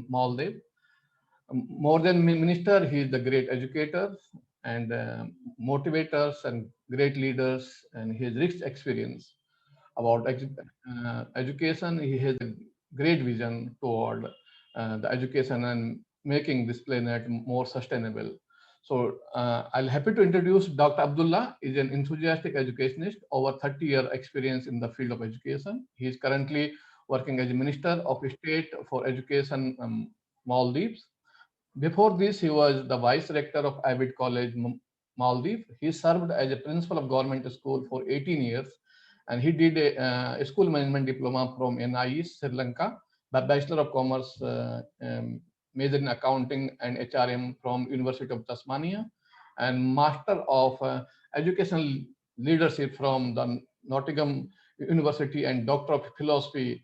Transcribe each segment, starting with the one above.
Maldives. More than minister, he is the great educator and motivators and great leaders, and his rich experience about education. He has a great vision toward the education and making this planet more sustainable. So I'll happy to introduce Dr. Abdullah. Is an enthusiastic educationist, over 30-year experience in the field of education. He is currently working as a Minister of State for Education, Maldives. Before this, he was the Vice Rector of Avid College, Maldives. He served as a Principal of Government School for 18 years, and he did a School Management Diploma from NIE, Sri Lanka, the Bachelor of Commerce, major in Accounting and HRM from University of Tasmania, and Master of Educational Leadership from the Nottingham University, and Doctor of Philosophy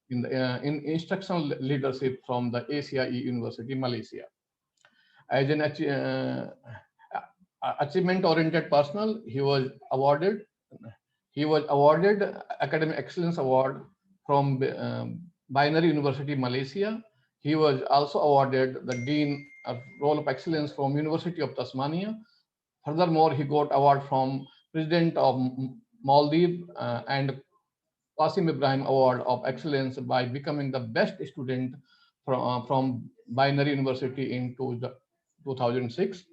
in Instructional Leadership from the ACIE University, Malaysia. As an achievement-oriented personal, he was awarded Academic Excellence Award from Binary University, Malaysia. He was also awarded the Dean of Role of Excellence from University of Tasmania. Furthermore, he got award from President of Maldives and Qasim Ibrahim Award of Excellence by becoming the best student from Binary University in 2006.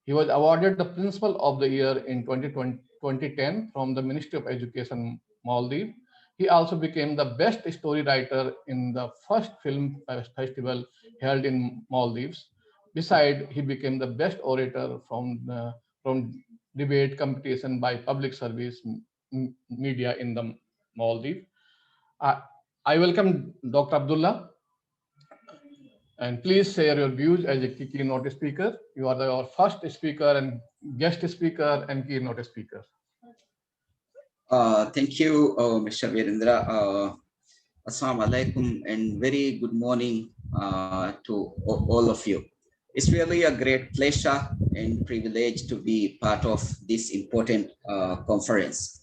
He was awarded the Principal of the Year in 2010 from the Ministry of Education, Maldives. He also became the best story writer in the first film festival held in Maldives. Besides, he became the best orator from debate competition by public service media in the Maldives. I welcome Dr. Abdullah, and please share your views as a keynote speaker. You are our first speaker and guest speaker and keynote speaker. Thank you, Mr. Virendra. Assalamu alaikum and very good morning to all of you. It's really a great pleasure and privilege to be part of this important conference.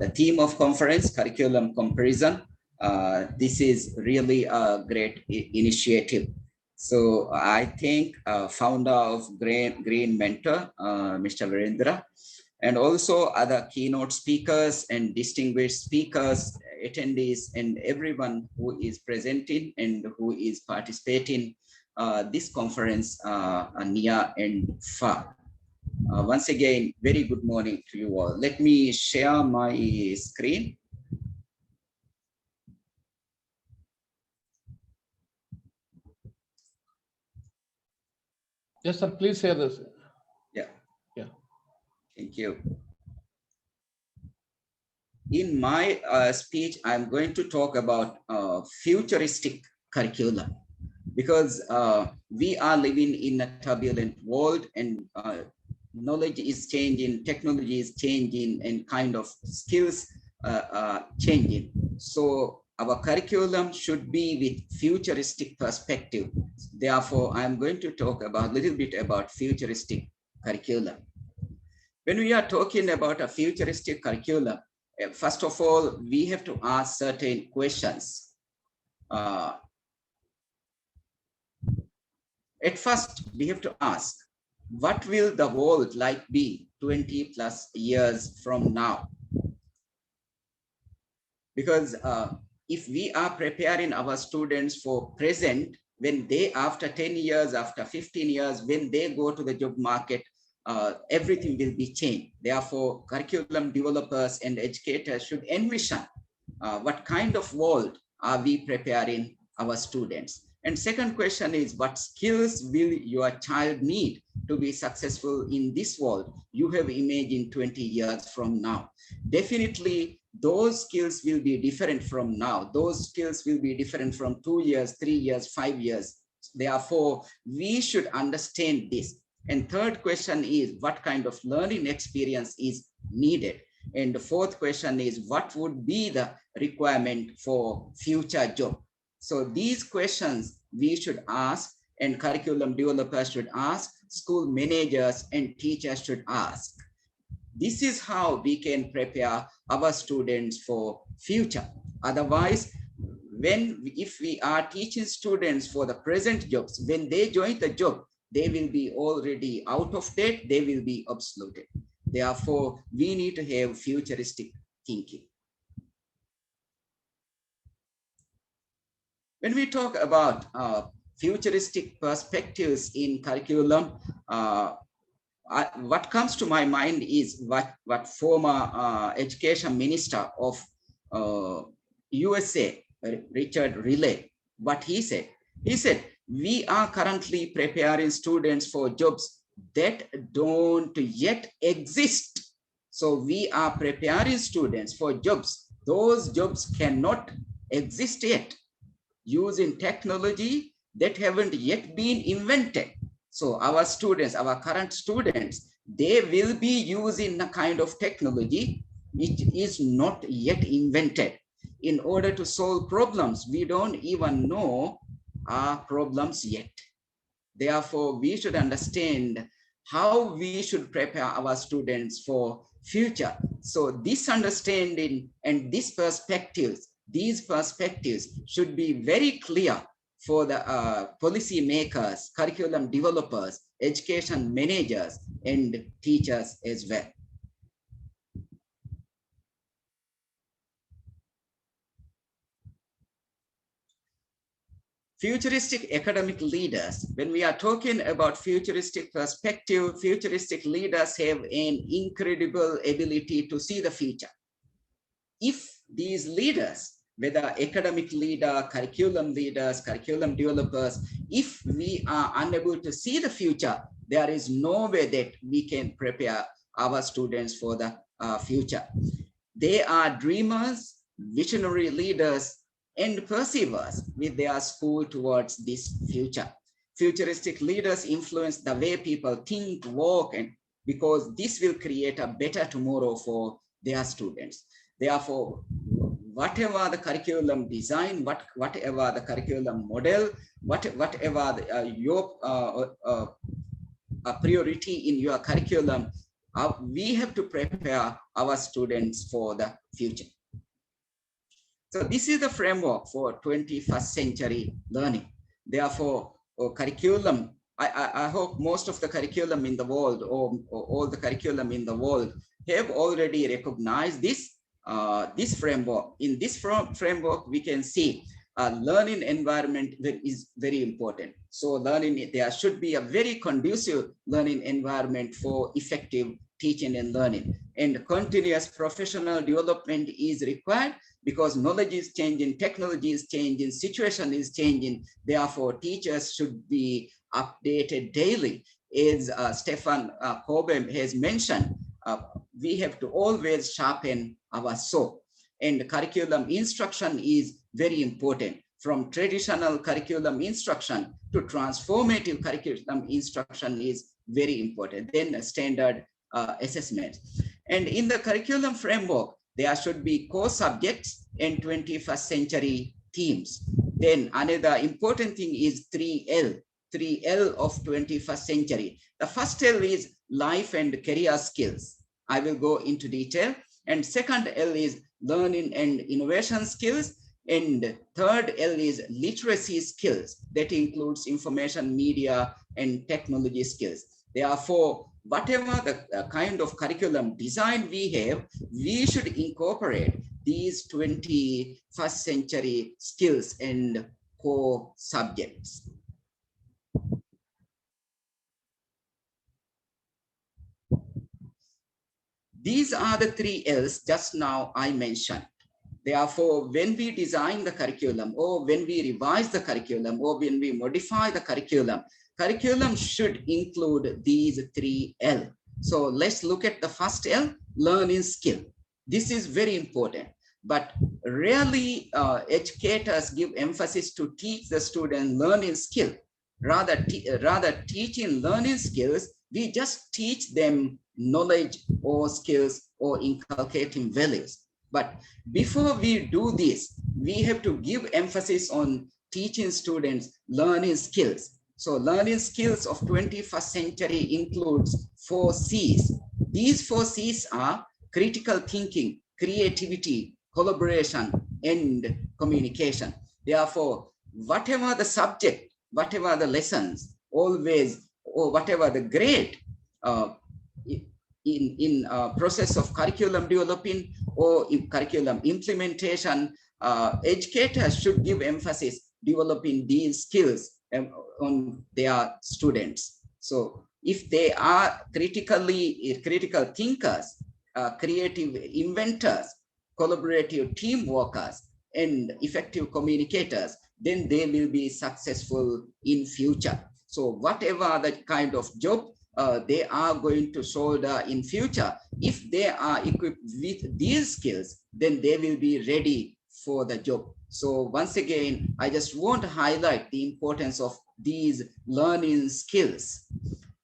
The theme of conference, curriculum comparison. This is really a great initiative. So I thank founder of Green Mentor, Mr. Virendra, and also other keynote speakers and distinguished speakers, attendees, and everyone who is presenting and who is participating this conference near and far. Once again, very good morning to you all. Let me share my screen. Yes, sir, please share this. Yeah. Thank you. In my speech, I'm going to talk about futuristic curriculum, because we are living in a turbulent world, and knowledge is changing, technology is changing, and kind of skills changing. So our curriculum should be with futuristic perspective. Therefore, I'm going to talk about a little bit about futuristic curriculum. When we are talking about a futuristic curriculum, first of all, we have to ask certain questions. At first, we have to ask, what will the world like be 20 plus years from now? Because if we are preparing our students for present, when they, after 10 years, after 15 years, when they go to the job market, everything will be changed. Therefore, curriculum developers and educators should envision what kind of world are we preparing our students. And second question is, what skills will your child need to be successful in this world you have imagined 20 years from now? Definitely, those skills will be different from now. Those skills will be different from 2 years, 3 years, 5 years. Therefore, we should understand this. And third question is, what kind of learning experience is needed? And the fourth question is, what would be the requirement for future job? So these questions we should ask, and curriculum developers should ask, school managers and teachers should ask. This is how we can prepare our students for future. Otherwise, if we are teaching students for the present jobs, when they join the job, they will be already out of date, they will be obsoleted. Therefore, we need to have futuristic thinking. When we talk about futuristic perspectives in curriculum, what comes to my mind is what former education minister of USA, Richard Riley, what he said. He said, we are currently preparing students for jobs that don't yet exist. So we are preparing students for jobs. Those jobs cannot exist yet, using technology that haven't yet been invented. So our students, our current students, they will be using a kind of technology which is not yet invented in order to solve problems. We don't even know our problems yet. Therefore, we should understand how we should prepare our students for future. So this understanding and these perspectives should be very clear for the policy makers, curriculum developers, education managers, and teachers as well. Futuristic academic leaders, when we are talking about futuristic perspective, futuristic leaders have an incredible ability to see the future. If these leaders, whether academic leader, curriculum leaders, curriculum developers, if we are unable to see the future, there is no way that we can prepare our students for the future. They are dreamers, visionary leaders, and perseverers with their school towards this future. Futuristic leaders influence the way people think, walk, and because this will create a better tomorrow for their students. Therefore, whatever the curriculum design, whatever the curriculum model, whatever your priority in your curriculum, we have to prepare our students for the future. So this is the framework for 21st century learning. Therefore, curriculum, I hope most of the curriculum in the world, or all the curriculum in the world, have already recognized this, this framework. In this framework, we can see learning environment is very important. So learning, there should be a very conducive learning environment for effective teaching and learning. And continuous professional development is required because knowledge is changing, technology is changing, situation is changing. Therefore, teachers should be updated daily. As Stefan Cobham has mentioned, we have to always sharpen our saw. And curriculum instruction is very important. From traditional curriculum instruction to transformative curriculum instruction is very important. Then standard assessment. And in the curriculum framework, there should be core subjects and 21st century themes. Then another important thing is 3L of 21st century. The first L is life and career skills. I will go into detail. And second L is learning and innovation skills. And third L is literacy skills. That includes information, media, and technology skills. Therefore, whatever the kind of curriculum design we have, we should incorporate these 21st century skills and core subjects. These are the 3Ls just now I mentioned. Therefore, when we design the curriculum, or when we revise the curriculum, or when we modify the curriculum, curriculum should include these 3L. So let's look at the first L, learning skill. This is very important, but rarely educators give emphasis to teach the student learning skill. Rather teaching learning skills, we just teach them knowledge or skills or inculcating values. But before we do this, we have to give emphasis on teaching students learning skills. So learning skills of 21st century includes 4 C's. These 4 C's are critical thinking, creativity, collaboration, and communication. Therefore, whatever the subject, whatever the lessons, always, or whatever the grade, uh, in process of curriculum developing or in curriculum implementation, educators should give emphasis developing these skills on their students. So if they are critical thinkers, creative inventors, collaborative team workers, and effective communicators, then they will be successful in future. So whatever the kind of job they are going to shoulder in future, if they are equipped with these skills, then they will be ready for the job. So once again, I just want to highlight the importance of these learning skills.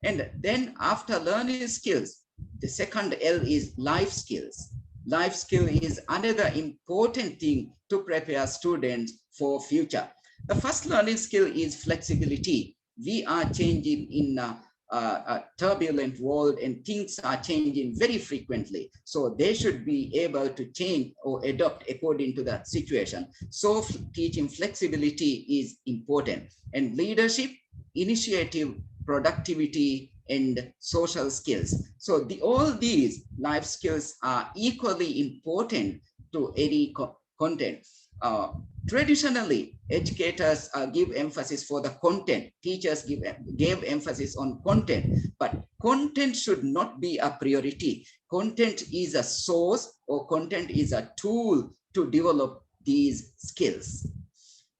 And then after learning skills, the second L is life skills. Life skill is another important thing to prepare students for future. The first learning skill is flexibility. We are changing in a turbulent world, and things are changing very frequently. So they should be able to change or adapt according to the situation. So teaching flexibility is important. And leadership, initiative, productivity, and social skills. So all these life skills are equally important to any content. Uh, Traditionally, educators give emphasis for the content. Teachers gave emphasis on content, but content should not be a priority. Content is a source, or content is a tool to develop these skills.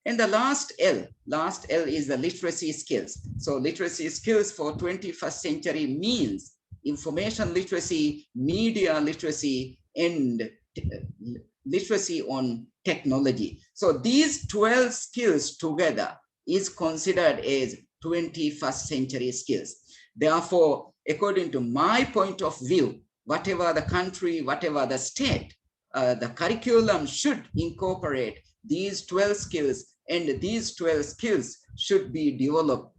And the last L is the literacy skills. So literacy skills for 21st century means information literacy, media literacy, and literacy on technology. So these 12 skills together is considered as 21st century skills. Therefore, according to my point of view, whatever the country, whatever the state, the curriculum should incorporate these 12 skills, and these 12 skills should be developed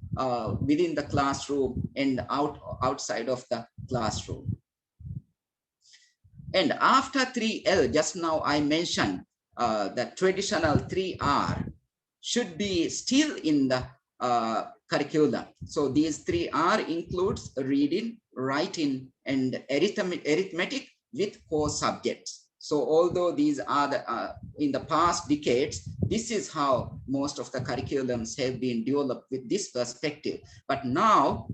within the classroom and outside of the classroom. And after 3L, just now I mentioned the traditional 3R should be still in the curriculum. So these 3R includes reading, writing, and arithmetic with core subjects. So although these are in the past decades, this is how most of the curriculums have been developed with this perspective. But now,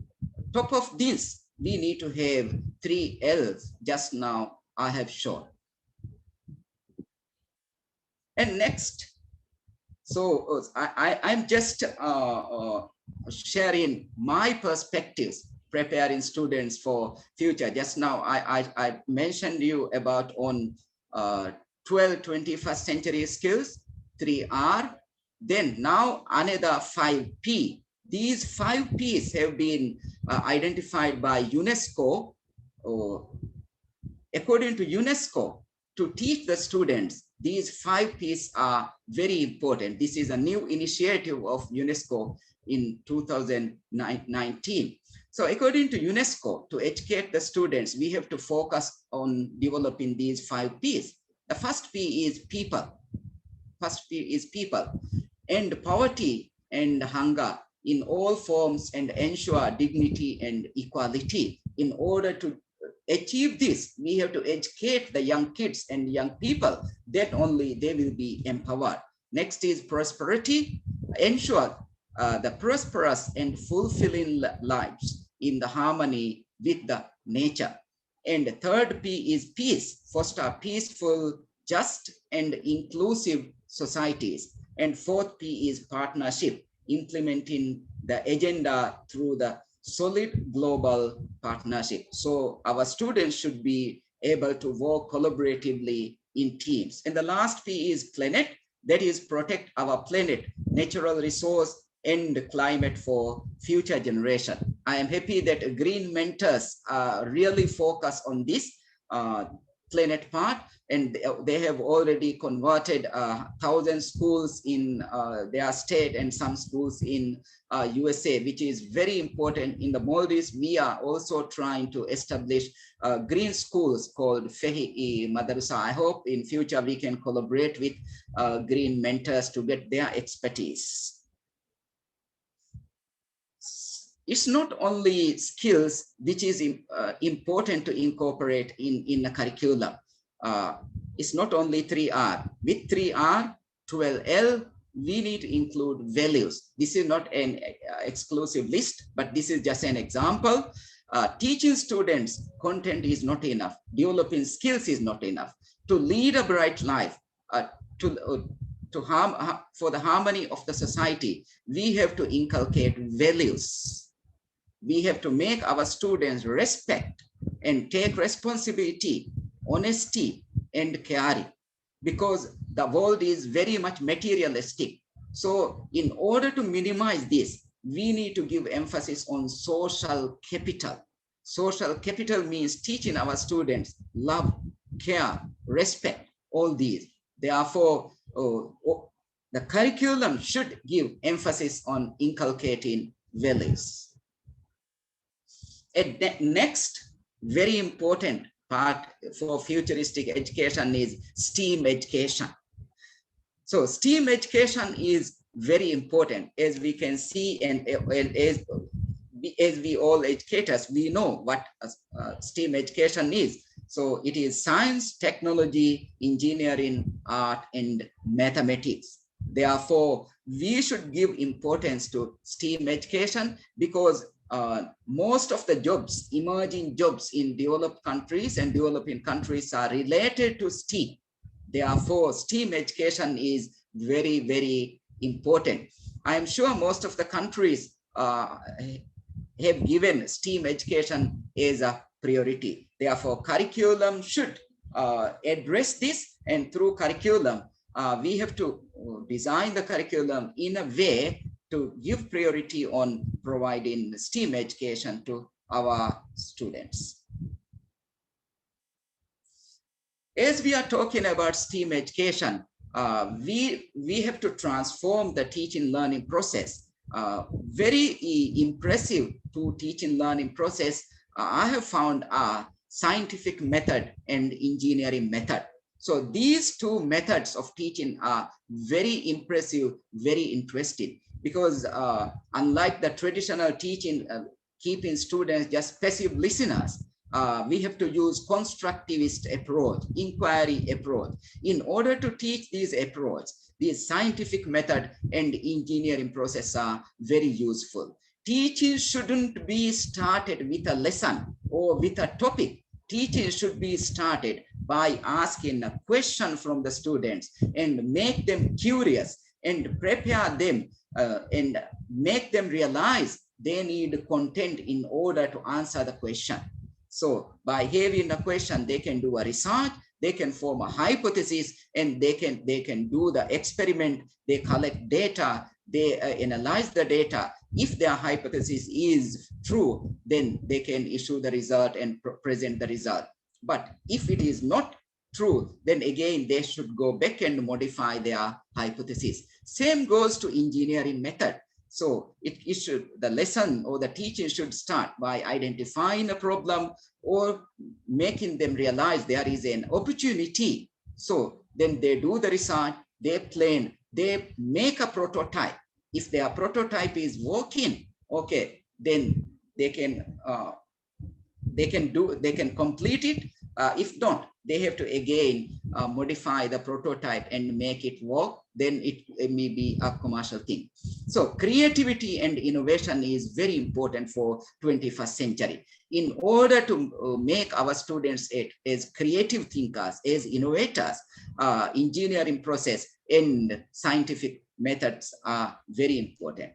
top of this, we need to have 3Ls just now I have shown. And next, so I'm just sharing my perspectives, preparing students for future. Just now, I mentioned you about on 12 21st century skills, 3R, then now another 5P. These 5 Ps have been identified by UNESCO. According to UNESCO, to teach the students, these 5 Ps are very important. This is a new initiative of UNESCO in 2019. So according to UNESCO, to educate the students, we have to focus on developing these 5 Ps. The first P is people. First P is people. End poverty and hunger in all forms and ensure dignity and equality. In order to achieve this, we have to educate the young kids and young people, then only they will be empowered. Next is prosperity, ensure the prosperous and fulfilling lives in the harmony with the nature. And the third P is peace, foster peaceful, just, and inclusive societies. And fourth P is partnership, implementing the agenda through the solid global partnership. So our students should be able to work collaboratively in teams. And the last P is planet, that is protect our planet, natural resource, and climate for future generation. I am happy that Green Mentors really focus on this. planet part, and they have already converted 1,000 schools in their state and some schools in USA, which is very important. In the Maldives, we are also trying to establish green schools called Fehi Madrasa. I hope in future we can collaborate with green mentors to get their expertise. It's not only skills which is important to incorporate in a curriculum. It's not only 3R. With 3R, 12L, we need to include values. This is not an exclusive list, but this is just an example. Teaching students content is not enough. Developing skills is not enough. To lead a bright life, for the harmony of the society, we have to inculcate values. We have to make our students respect and take responsibility, honesty, and caring, because the world is very much materialistic. So in order to minimize this, we need to give emphasis on social capital. Social capital means teaching our students love, care, respect, all these. Therefore, the curriculum should give emphasis on inculcating values. And next, very important part for futuristic education is STEAM education. So STEAM education is very important, as we can see, and as we all educators, we know what STEAM education is. So it is science, technology, engineering, art, and mathematics. Therefore, we should give importance to STEAM education, because most of the jobs, emerging jobs in developed countries and developing countries are related to STEAM. Therefore, STEAM education is very, very important. I am sure most of the countries have given STEAM education as a priority. Therefore, curriculum should address this, and through curriculum, we have to design the curriculum in a way to give priority on providing STEAM education to our students. As we are talking about STEAM education, we have to transform the teaching learning process. Very impressive to teaching learning process, I have found a scientific method and engineering method. So these two methods of teaching are very impressive, very interesting, because unlike the traditional teaching, keeping students just passive listeners, we have to use constructivist approach, inquiry approach. In order to teach these approach, these scientific method and engineering process are very useful. Teaching shouldn't be started with a lesson or with a topic. Teaching should be started by asking a question from the students and make them curious and prepare them and make them realize they need content in order to answer the question. So by having a question, they can do a research, they can form a hypothesis, and they can do the experiment, they collect data, they analyze the data. If their hypothesis is true, then they can issue the result and present the result. But if it is not true, then again, they should go back and modify their hypothesis. Same goes to engineering method. So the lesson or the teaching should start by identifying a problem or making them realize there is an opportunity. So then they do the research, they plan, they make a prototype. If their prototype is working, okay, then they can complete it. If not, they have to again modify the prototype and make it work. Then it may be a commercial thing. So creativity and innovation is very important for 21st century. In order to make our students as creative thinkers, as innovators, engineering process and scientific methods are very important.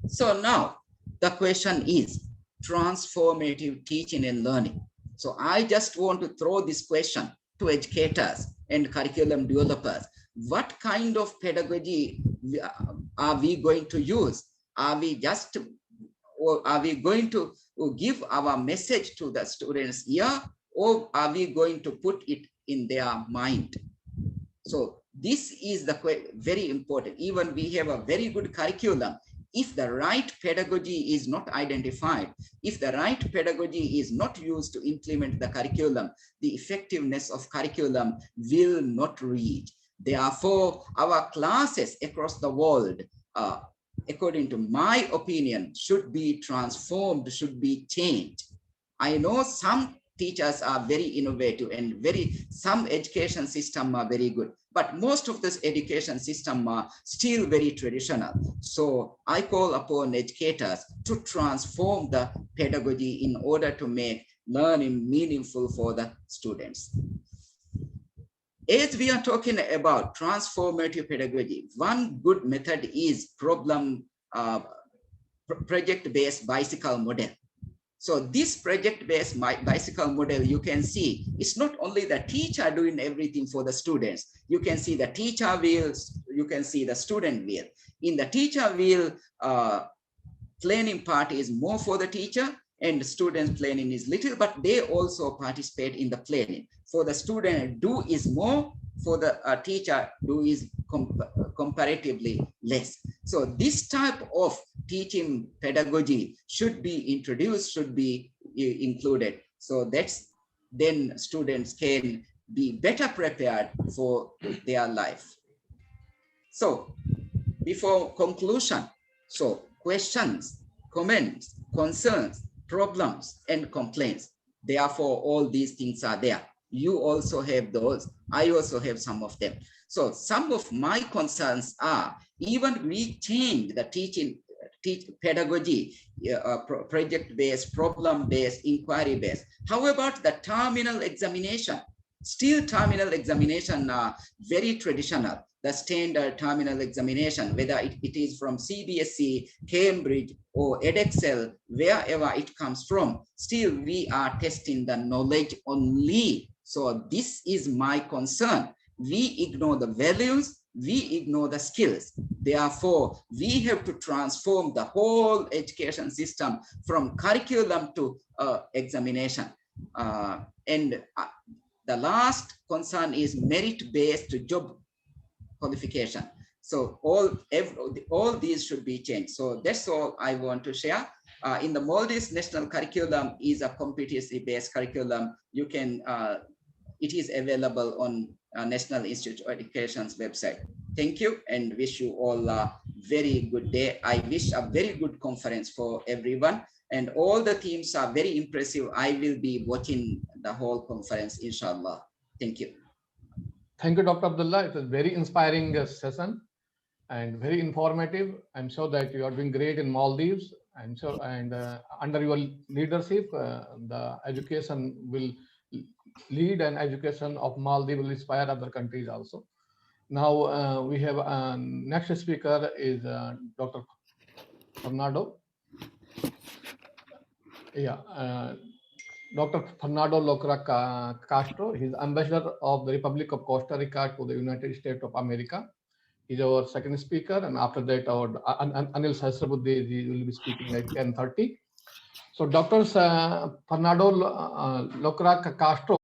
So now the question is transformative teaching and learning. So I just want to throw this question to educators and curriculum developers. What kind of pedagogy are we going to use? Are we going to give our message to the students' ear, or are we going to put it in their mind? So this is the very important. Even we have a very good curriculum, if the right pedagogy is not identified, if the right pedagogy is not used to implement the curriculum, the effectiveness of curriculum will not reach. Therefore, our classes across the world, according to my opinion, should be transformed, should be changed. I know some teachers are very innovative and some education system are very good, but most of this education system are still very traditional. So I call upon educators to transform the pedagogy in order to make learning meaningful for the students. As we are talking about transformative pedagogy, one good method is project-based bicycle model. So this project-based bicycle model, you can see, it's not only the teacher doing everything for the students. You can see the teacher wheel, you can see the student wheel. In the teacher wheel, planning part is more for the teacher, and the students planning is little, but they also participate in the planning. For the student, do is more. For the teacher, do is comparatively less. So this type of teaching pedagogy should be introduced, should be included. So that's then students can be better prepared for their life. So before conclusion, so questions, comments, concerns, problems, and complaints. Therefore, all these things are there. You also have those. I also have some of them. So some of my concerns are, even we change the teaching pedagogy, project-based, problem-based, inquiry-based. How about the terminal examination? Still terminal examination are very traditional. The standard terminal examination, whether it is from CBSE, Cambridge, or Edexcel, wherever it comes from, still we are testing the knowledge only. So this is my concern. We ignore the values, we ignore the skills. Therefore, we have to transform the whole education system from curriculum to examination. The last concern is merit-based job qualification. So all these should be changed. So that's all I want to share. In the Maldives national curriculum is a competency-based curriculum. You can, it is available on National Institute of Education's website. Thank you and wish you all a very good day. I wish a very good conference for everyone. And all the teams are very impressive. I will be watching the whole conference, inshallah. Thank you. Thank you, Dr. Abdullah. It was very inspiring session and very informative. I'm sure that you are doing great in Maldives. I'm sure, and under your leadership, the education will lead, and education of Maldives will inspire other countries also. Now we have next speaker is Dr. Fernando. Yeah, Dr. Fernando Locra Castro. He's ambassador of the Republic of Costa Rica to the United States of America. He's our second speaker, and after that, our Anil Sahasrabuddhe will be speaking at 10:30. So, Dr. Fernando Locra Castro